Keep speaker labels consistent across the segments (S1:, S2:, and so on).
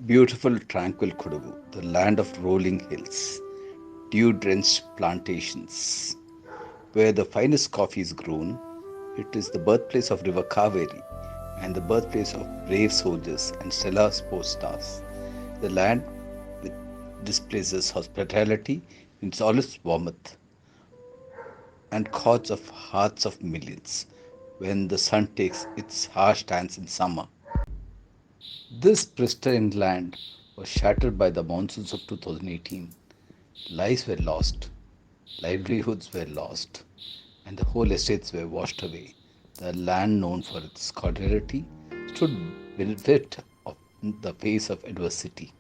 S1: Beautiful, tranquil Kodagu, the land of rolling hills, dew drenched plantations, where the finest coffee is grown. It is the birthplace of River Kaveri and the birthplace of brave soldiers and stellar sports stars. The land which displaces hospitality in its olive warmth and chords of hearts of millions when the sun takes its harsh stance in summer. This pristine land was shattered by the monsoons of 2018. Lives were lost, livelihoods were lost, and the whole estates were washed away. The land, known for its cordiality, stood bereft of the face of adversity.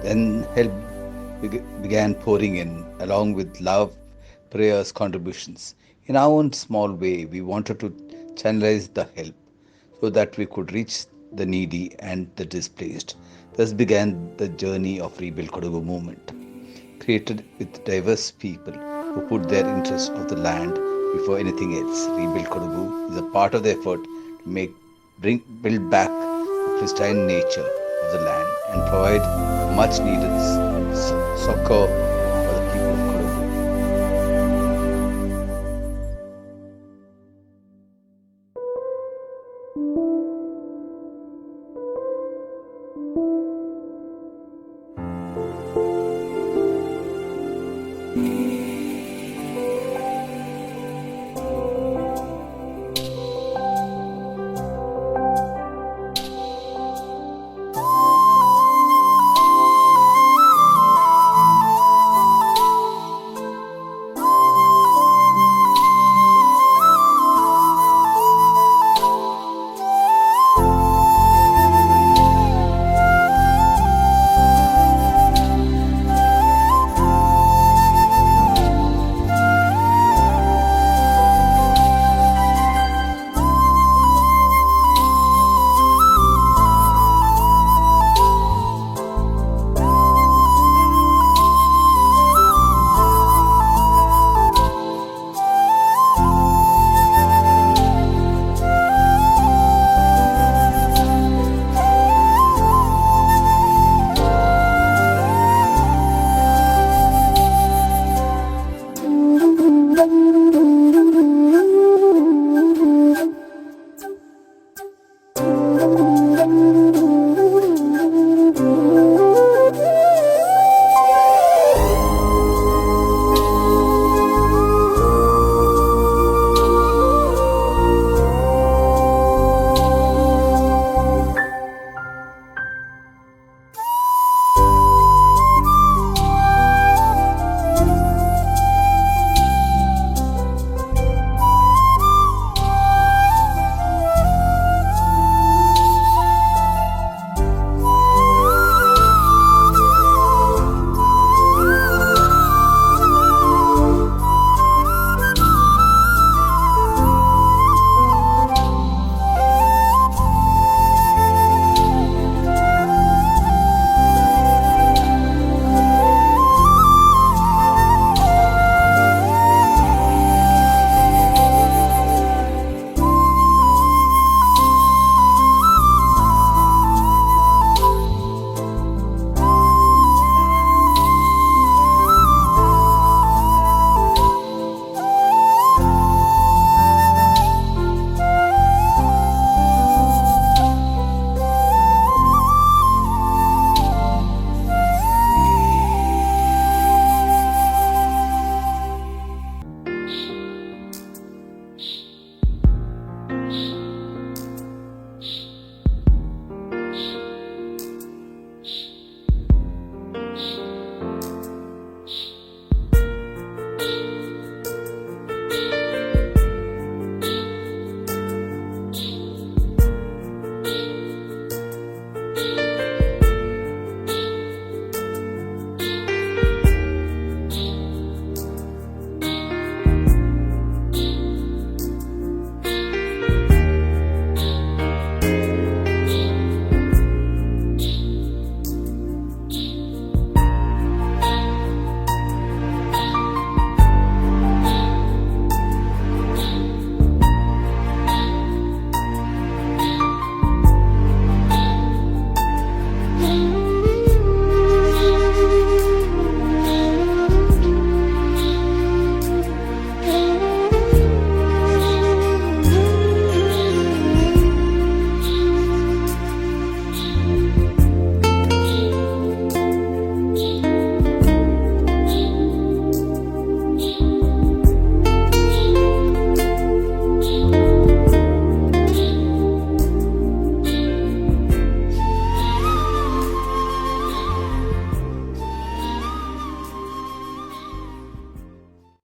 S1: Then help began pouring in, along with love, prayers, contributions. In our own small way, we wanted to channelize the help so that we could reach the needy and the displaced. Thus began the journey of Rebuild Kodagu movement, created with diverse people who put their interest of the land before anything else. Rebuild Kodagu is a part of the effort to build back the pristine nature of the land and provide much needed succor for the people of